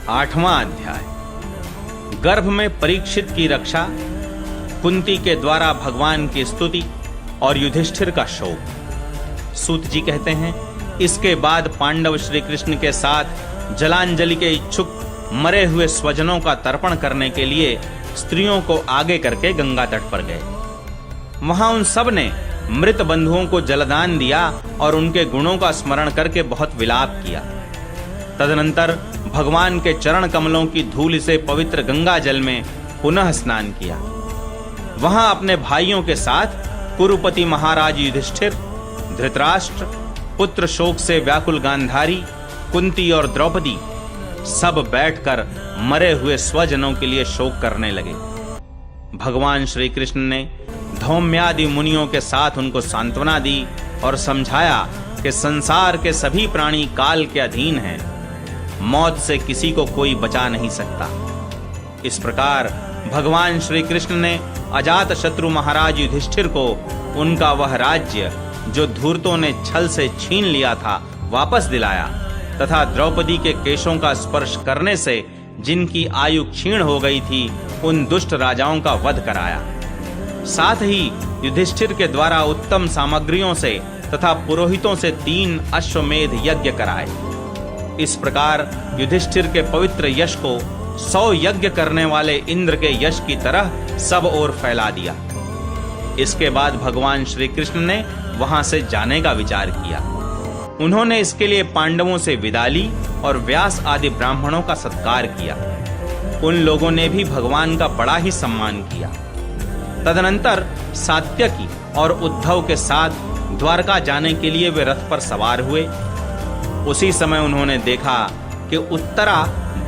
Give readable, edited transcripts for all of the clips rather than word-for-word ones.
8वां अध्याय। गर्भ में परीक्षित की रक्षा, कुंती के द्वारा भगवान की स्तुति और युधिष्ठिर का शोक। सूत जी कहते हैं, इसके बाद पांडव श्री कृष्ण के साथ जलांजलि के इच्छुक मरे हुए स्वजनों का तर्पण करने के लिए स्त्रियों को आगे करके गंगा तट पर गए। वहां उन सब ने मृत बंधुओं को जलदान दिया और उनके गुणों का स्मरण करके बहुत विलाप किया। तदनंतर भगवान के चरण कमलों की धूल से पवित्र गंगा जल में पुनः स्नान किया। वहां अपने भाइयों के साथ कुरुपति महाराज युधिष्ठिर, धृतराष्ट्र, पुत्र शोक से व्याकुल गांधारी, कुंती और द्रौपदी सब बैठकर मरे हुए स्वजनों के लिए शोक करने लगे। भगवान श्री कृष्ण ने धौम्यादि मुनियों के साथ उनको सांत्वना दी और समझाया कि संसार के सभी प्राणी काल के अधीन हैं, मौत से किसी को कोई बचा नहीं सकता। इस प्रकार भगवान श्री कृष्ण ने अजात शत्रु महाराज युधिष्ठिर को उनका वह राज्य जो धूर्तों ने छल से छीन लिया था वापस दिलाया तथा द्रौपदी के केशों का स्पर्श करने से जिनकी आयु क्षीण हो गई थी उन दुष्ट राजाओं का वध कराया। साथ ही युधिष्ठिर के द्वारा उत्तम सामग्रियों से तथा पुरोहितों से 3 अश्वमेध यज्ञ कराए। इस प्रकार युधिष्ठिर के पवित्र यश को 100 यज्ञ करने वाले इंद्र के यश की तरह सब ओर फैला दिया। इसके बाद भगवान श्री कृष्ण ने वहां से जाने का विचार किया। उन्होंने इसके लिए पांडवों से विदा ली और व्यास आदि ब्राह्मणों का सत्कार किया। उन लोगों ने भी भगवान का बड़ा ही सम्मान किया। तदनंतर सात्यकी और उद्धव के साथ द्वारका जाने के लिए वे रथ पर सवार हुए। उसी समय उन्होंने देखा कि उत्तरा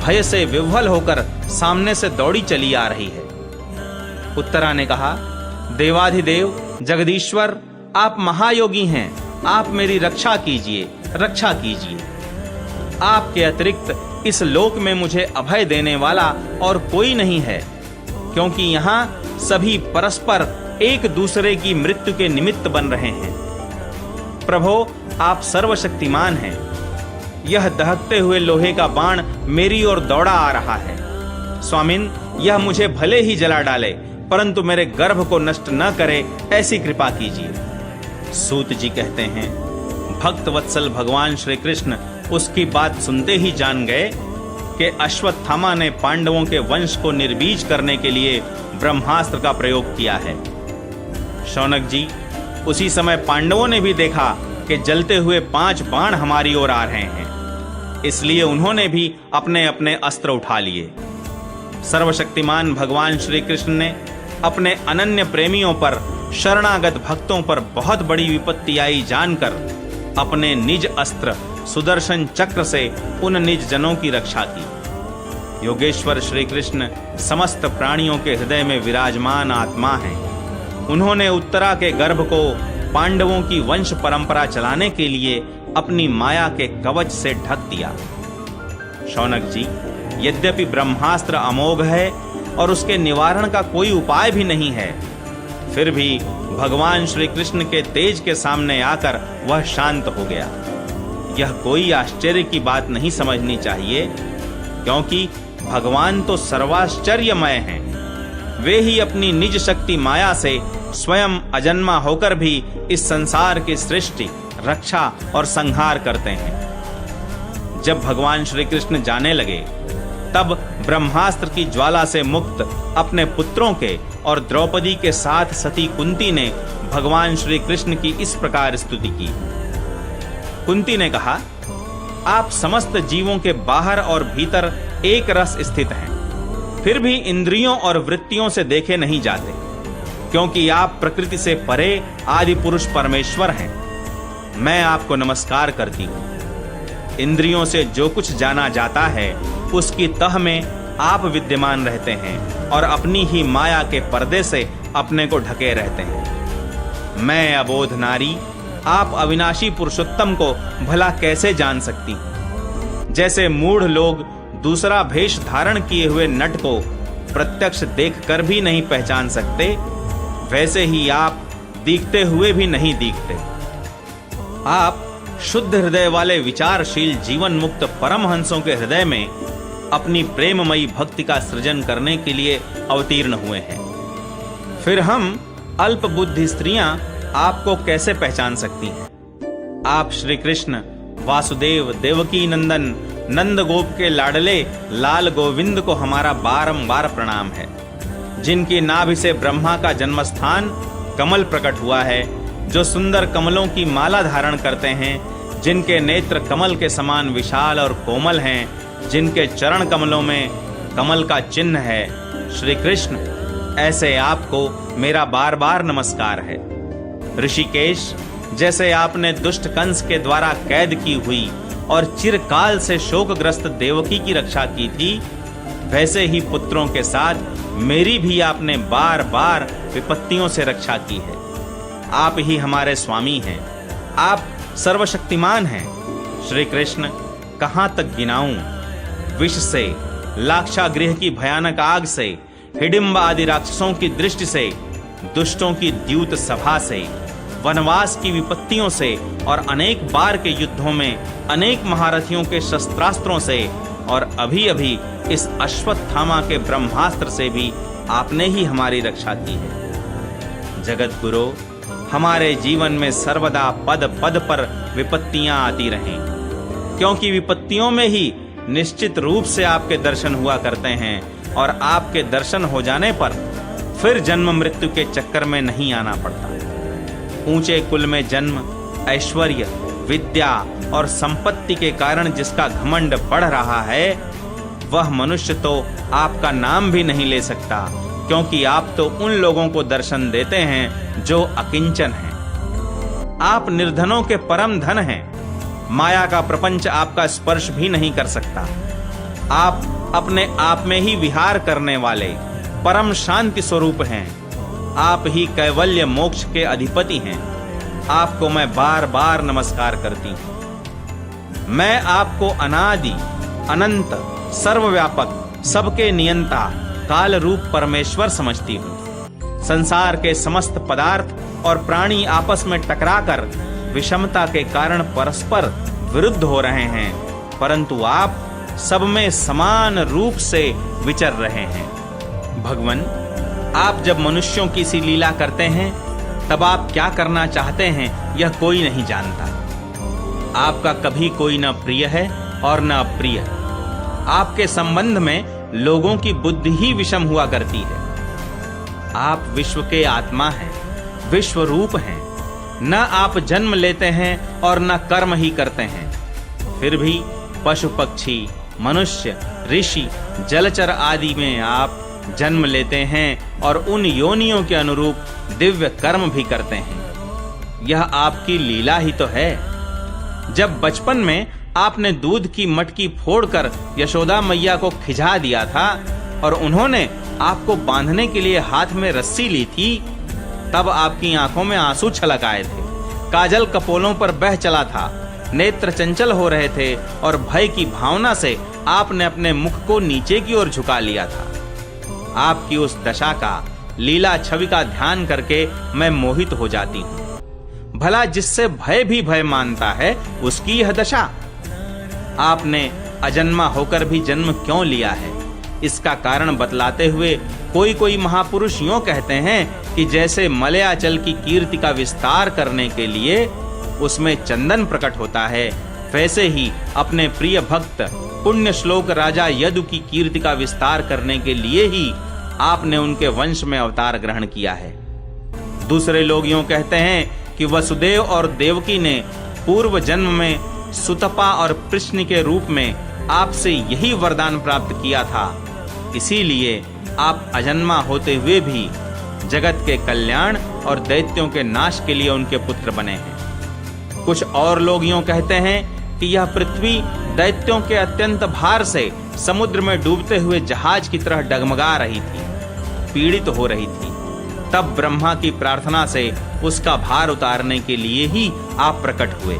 भय से विह्वल होकर सामने से दौड़ी चली आ रही है। उत्तरा ने कहा, देवाधिदेव जगदीश्वर, आप महायोगी हैं, आप मेरी रक्षा कीजिए, रक्षा कीजिए। आपके अतिरिक्त इस लोक में मुझे अभय देने वाला और कोई नहीं है, क्योंकि यहाँ सभी परस्पर एक दूसरे की मृत्यु के निमित्त बन रहे हैं। प्रभो, आप सर्वशक्तिमान हैं। यह दहकते हुए लोहे का बाण मेरी ओर दौड़ा आ रहा है। स्वामिन, यह मुझे भले ही जला डाले, परंतु मेरे गर्भ को नष्ट न करे, ऐसी कृपा कीजिए। सूत जी कहते हैं, भक्त वत्सल भगवान श्री कृष्ण उसकी बात सुनते ही जान गए कि अश्वत्थामा ने पांडवों के वंश को निर्बीज करने के लिए ब्रह्मास्त्र का प्रयोग किया है। शौनक जी, उसी समय पांडवों ने भी देखा कि जलते हुए 5 बाण हमारी ओर आ रहे हैं, इसलिए उन्होंने भी अपने अपने अस्त्र उठा लिए। सर्वशक्तिमान भगवान श्री कृष्ण ने अपने अनन्य प्रेमियों पर, शरणागत भक्तों पर बहुत बड़ी विपत्ति आई जानकर अपने निज अस्त्र सुदर्शन चक्र से उन निज जनों की रक्षा की। योगेश्वर श्री कृष्ण समस्त प्राणियों के हृदय में विराजमान आत्मा हैं। उन्होंने उत्तरा के गर्भ को पांडवों की वंश परंपरा चलाने के लिए अपनी माया के कवच से ढक दिया। शौनक जी, यद्यपि ब्रह्मास्त्र अमोघ है और उसके निवारण का कोई उपाय भी नहीं है, फिर भी भगवान श्री कृष्ण के तेज के सामने आकर वह शांत हो गया। यह कोई आश्चर्य की बात नहीं समझनी चाहिए, क्योंकि भगवान तो सर्वाश्चर्यमय हैं। वे ही अपनी निज शक्ति माया से स्वयं अजन्मा होकर भी इस संसार की सृष्टि, रक्षा और संहार करते हैं। जब भगवान श्री कृष्ण जाने लगे, तब ब्रह्मास्त्र की ज्वाला से मुक्त अपने पुत्रों के और द्रौपदी के साथ सती कुंती ने भगवान श्री कृष्ण की इस प्रकार स्तुति की। कुंती ने कहा, आप समस्त जीवों के बाहर और भीतर एक रस स्थित हैं, फिर भी इंद्रियों और वृत्तियों से देखे नहीं जाते, क्योंकि आप प्रकृति से परे आदि पुरुष परमेश्वर हैं। मैं आपको नमस्कार करती हूँ। इंद्रियों से जो कुछ जाना जाता है उसकी तह में आप विद्यमान रहते हैं और अपनी ही माया के पर्दे से अपने को ढके रहते हैं। मैं अबोध नारी, आप अविनाशी पुरुषोत्तम को भला कैसे जान सकती? जैसे मूढ़ लोग दूसरा भेष धारण किए हुए नट को प्रत्यक्ष देखकर भी नहीं पहचान सकते, वैसे ही आप दिखते हुए भी नहीं दिखते। आप शुद्ध हृदय वाले विचारशील जीवन मुक्त परमहंसों के हृदय में अपनी प्रेममयी भक्ति का सृजन करने के लिए अवतीर्ण हुए हैं। फिर हम अल्प बुद्धि स्त्रियां आपको कैसे पहचान सकती हैं? आप श्री कृष्ण वासुदेव देवकी नंदन नंद गोप के लाडले लाल गोविंद को हमारा बारंबार प्रणाम है, जिनकी नाभि से ब्रह्मा का जन्मस्थान कमल प्रकट हुआ है, जो सुंदर कमलों की माला धारण करते हैं, जिनके नेत्र कमल के समान विशाल और कोमल हैं, जिनके चरण कमलों में कमल का चिन्ह है। श्री कृष्ण, ऐसे आपको मेरा बार बार नमस्कार है। ऋषिकेश, जैसे आपने दुष्ट कंस के द्वारा कैद की हुई और चिरकाल से शोकग्रस्त देवकी की रक्षा की थी, वैसे ही पुत्रों के साथ मेरी भी आपने बार बार विपत्तियों से रक्षा की है। आप ही हमारे स्वामी हैं, आप सर्वशक्तिमान हैं। श्री कृष्ण, कहाँ तक गिनाऊं? विष से, लाक्षागृह की भयानक आग से, हिडिंब आदि राक्षसों की दृष्टि से, दुष्टों की द्यूत सभा से, वनवास की विपत्तियों से और अनेक बार के युद्धों में अनेक महारथियों के शस्त्रास्त्रों से और अभी अभी इस अश्वत्थामा के ब्रह्मास्त्र से भी आपने ही हमारी रक्षा की है। जगत गुरु, हमारे जीवन में सर्वदा पद पद पर विपत्तियां आती रहें, क्योंकि विपत्तियों में ही निश्चित रूप से आपके दर्शन हुआ करते हैं और आपके दर्शन हो जाने पर फिर जन्म मृत्यु के चक्कर में नहीं आना पड़ता। ऊंचे कुल में जन्म, ऐश्वर्य, विद्या और संपत्ति के कारण जिसका घमंड बढ़ रहा है, वह मनुष्य तो आपका नाम भी नहीं ले सकता, क्योंकि आप तो उन लोगों को दर्शन देते हैं जो अकिंचन हैं। आप निर्धनों के परम धन हैं। माया का प्रपंच आपका स्पर्श भी नहीं कर सकता। आप अपने आप में ही विहार करने वाले परम शांति स्वरूप हैं। आप ही कैवल्य मोक्ष के अधिपति हैं। आपको मैं बार बार नमस्कार करती हूँ। मैं आपको अनादि, अनंत, सर्वव्यापक, सबके नियंता, काल रूप परमेश्वर समझती हूँ। संसार के समस्त पदार्थ और प्राणी आपस में टकराकर विषमता के कारण परस्पर विरुद्ध हो रहे हैं, परंतु आप सब में समान रूप से विचर रहे हैं। भगवान, आप जब मनुष्यों की सी लीला करते हैं, तब आप क्या करना चाहते हैं यह कोई नहीं जानता। आपका कभी कोई न प्रिय है और न अप्रिय। आपके संबंध में लोगों की बुद्धि ही विषम हुआ करती है। आप विश्व के आत्मा हैं, विश्व रूप हैं। न आप जन्म लेते हैं और न कर्म ही करते हैं, फिर भी पशु पक्षी, मनुष्य, ऋषि, जलचर आदि में आप जन्म लेते हैं और उन योनियों के अनुरूप दिव्य कर्म भी करते हैं। यह आपकी लीला ही तो है। जब बचपन में आपने दूध की मटकी फोड़कर यशोदा मैया को खिजा दिया था और उन्होंने आपको बांधने के लिए हाथ में रस्सी ली थी, तब आपकी आंखों में आंसू छलक आए थे, काजल कपोलों पर बह चला था, नेत्र चंचल हो रहे थे और भय की भावना से आपने अपने मुख को नीचे की ओर झुका लिया था। आपकी उस दशा का, लीला छवि का ध्यान करके मैं मोहित हो जाती हूँ। भला जिससे भय भी भय मानता है, उसकी यह दशा। आपने अजन्मा होकर भी जन्म क्यों लिया है, इसका कारण बतलाते हुए कोई कोई महापुरुष यूं कहते हैं कि जैसे मलयाचल की कीर्ति का विस्तार करने के लिए उसमें चंदन प्रकट होता है, वैसे ही अपने प्रिय भक्त पुण्य श्लोक राजा यदु की कीर्ति का विस्तार करने के लिए ही आपने उनके वंश में अवतार ग्रहण किया है। दूसरे लोग यूं कहते हैं कि वसुदेव और देवकी ने पूर्व जन्म में सुतपा और कृष्ण के रूप में आपसे यही वरदान प्राप्त किया था, इसीलिए आप अजन्मा होते हुए भी जगत के कल्याण और दैत्यों के नाश के लिए उनके पुत्र बने हैं। कुछ और लोग यूं कहते हैं कि यह पृथ्वी दैत्यों के अत्यंत भार से समुद्र में डूबते हुए जहाज की तरह डगमगा रही थी, पीड़ित हो रही थी। तब ब्रह्मा की प्रार्थना से उसका भार उतारने के लिए ही आप प्रकट हुए।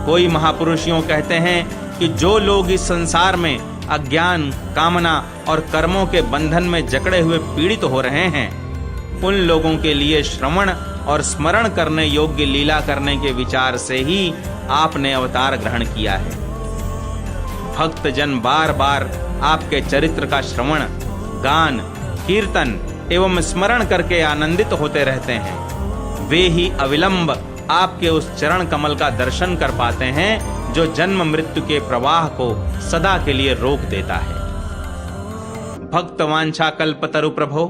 कोई महापुरुष यूं कहते हैं कि जो लोग इस संसार में अज्ञान, कामना और कर्मों के बंधन में जकड़े हुए पीड़ित हो रहे हैं, उन लोगों के लिए श्रवण और स्मरण करने योग्य लीला करने के विचार से ही आपने अवतार ग्रहण किया है। भक्तजन बार बार आपके चरित्र का श्रवण, गान, कीर्तन एवं स्मरण करके आनंदित होते रहते हैं। वे ही अविलंब आपके उस चरण कमल का दर्शन कर पाते हैं जो जन्म मृत्यु के प्रवाह को सदा के लिए रोक देता है। भक्त वांछा कल्पतरु प्रभो,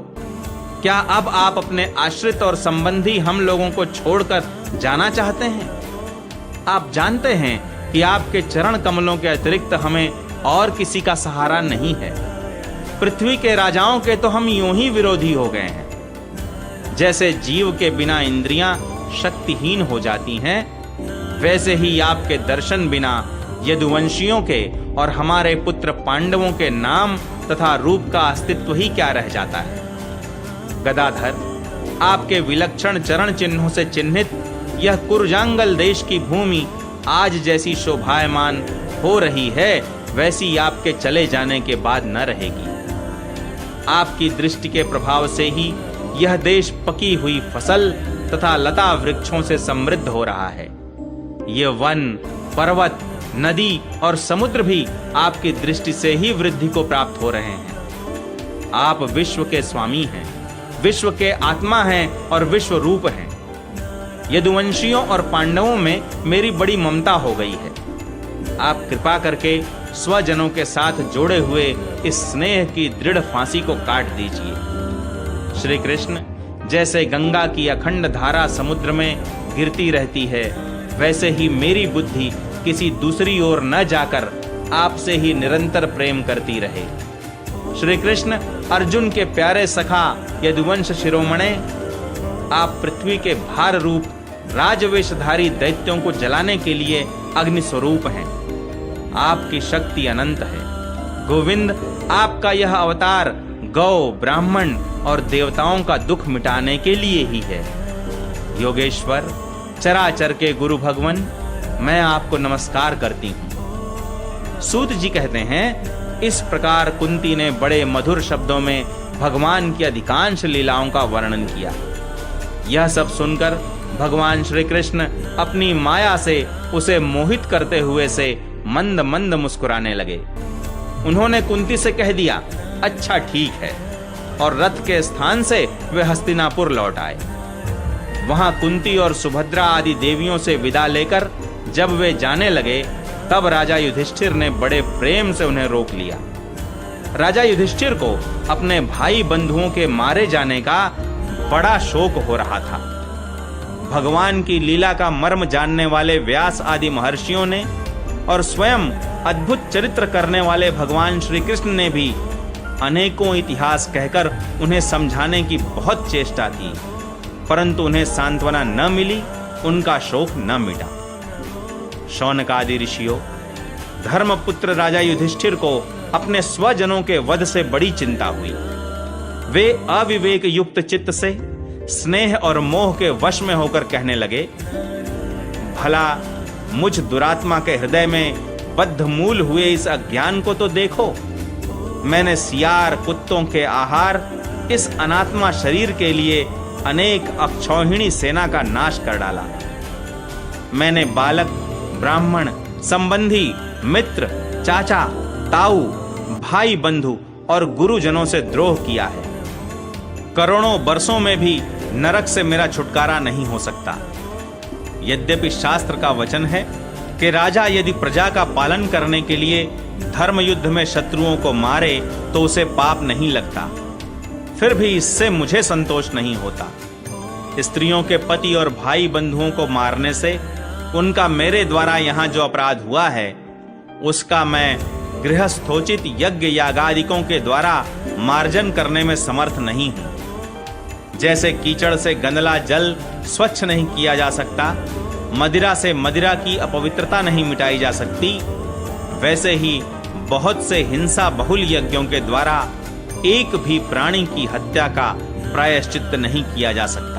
क्या अब आप अपने आश्रित और संबंधी हम लोगों को छोड़कर जाना चाहते हैं? आप जानते हैं कि आपके चरण कमलों के अतिरिक्त हमें और किसी का सहारा नहीं है। पृथ्वी के राजाओं के तो हम यूं ही विरोधी हो गए हैं। जैसे जीव के बिना इंद्रियां शक्तिहीन हो जाती हैं, वैसे ही आपके दर्शन बिना यदुवंशियों के और हमारे पुत्र पांडवों के नाम तथा रूप का अस्तित्व ही क्या रह जाता है। गदाधर, आपके विलक्षण चरण चिन्हों से चिन्हित यह कुरजांगल देश की भूमि आज जैसी शोभायमान हो रही है, वैसी आपके चले जाने के बाद न रहेगी। आपकी दृष्टि के प्रभाव से ही यह देश पकी हुई फसल तथा लता वृक्षों से समृद्ध हो रहा है। ये वन, पर्वत, नदी और समुद्र भी आपकी दृष्टि से ही वृद्धि को प्राप्त हो रहे हैं। आप विश्व के स्वामी हैं, विश्व के आत्मा हैं और विश्व रूप हैं। यदुवंशियों और पांडवों में मेरी बड़ी ममता हो गई है। आप कृपा करके स्वजनों के साथ जोड़े हुए इस स्नेह की दृढ़ फांसी को काट दीजिए। श्री कृष्ण, जैसे गंगा की अखंड धारा समुद्र में गिरती रहती है, वैसे ही मेरी बुद्धि किसी दूसरी ओर न जाकर आपसे ही निरंतर प्रेम करती रहे। श्री कृष्ण, अर्जुन के प्यारे सखा यदुवंश शिरोमणे, आप पृथ्वी के भार रूप राजवेशधारी दैत्यों को जलाने के लिए अग्नि स्वरूप हैं। आपकी शक्ति अनंत है। गोविंद, आपका यह अवतार गौ, ब्राह्मण और देवताओं का दुख मिटाने के लिए ही है। योगेश्वर, चराचर के गुरु भगवन, मैं आपको नमस्कार करती हूँ। सूत जी कहते हैं, इस प्रकार कुंती ने बड़े मधुर शब्दों में भगवान की अधिकांश लीलाओं का वर्णन किया। यह सब सुनकर भगवान श्री कृष्ण अपनी माया से उसे मोहित करते हुए से मंद मंद मुस्कुराने लगे। उन्होंने कुंती से कह दिया, अच्छा ठीक है, और रथ के स्थान से वे हस्तिनापुर लौट आए। वहां कुंती और सुभद्रा आदि देवियों से विदा लेकर जब वे जाने लगे, तब राजा युधिष्ठिर ने बड़े प्रेम से उन्हें रोक लिया। राजा युधिष्ठिर को अपने भाई बंधुओं के मारे जाने का बड़ा शोक हो रहा था। भगवान की लीला का मर्म जानने वाले व्यास आदि महर्षियों ने और स्वयं अद्भुत चरित्र करने वाले भगवान श्री कृष्ण ने भी अनेकों इतिहास कहकर उन्हें समझाने की बहुत चेष्टा की, परंतु उन्हें सांत्वना न मिली, उनका शोक न मिटा। शौनक आदि ऋषियों, धर्मपुत्र राजा युधिष्ठिर को अपने स्वजनों के वध से बड़ी चिंता हुई। वे अविवेक युक्त चित्त से स्नेह और मोह के वश में होकर कहने लगे, भला मुझ दुरात्मा के हृदय में बद्ध मूल हुए इस अज्ञान को तो देखो। मैंने सियार, कुत्तों के आहार, इस अनात्मा शरीर के लिए अनेक अक्षौहिणी सेना का नाश कर डाला। मैंने बालक, ब्राह्मण, संबंधी, मित्र, चाचा, ताऊ, भाई बंधु और गुरुजनों से द्रोह किया है। करोड़ों वर्षों में भी नरक से मेरा छुटकारा नहीं हो सकता। यद्यपि शास्त्र का वचन है कि राजा यदि प्रजा का पालन करने के लिए धर्म युद्ध में शत्रुओं को मारे तो उसे पाप नहीं लगता, फिर भी इससे मुझे संतोष नहीं होता। स्त्रियों के पति और भाई बंधुओं को मारने से उनका मेरे द्वारा यहाँ जो अपराध हुआ है, उसका मैं गृहस्थोचित यज्ञ यागादिकों के द्वारा मार्जन करने में समर्थ नहीं हूं। जैसे कीचड़ से गंदला जल स्वच्छ नहीं किया जा सकता, मदिरा से मदिरा की अपवित्रता नहीं मिटाई जा सकती, वैसे ही बहुत से हिंसा बहुल यज्ञों के द्वारा एक भी प्राणी की हत्या का प्रायश्चित्त नहीं किया जा सकता।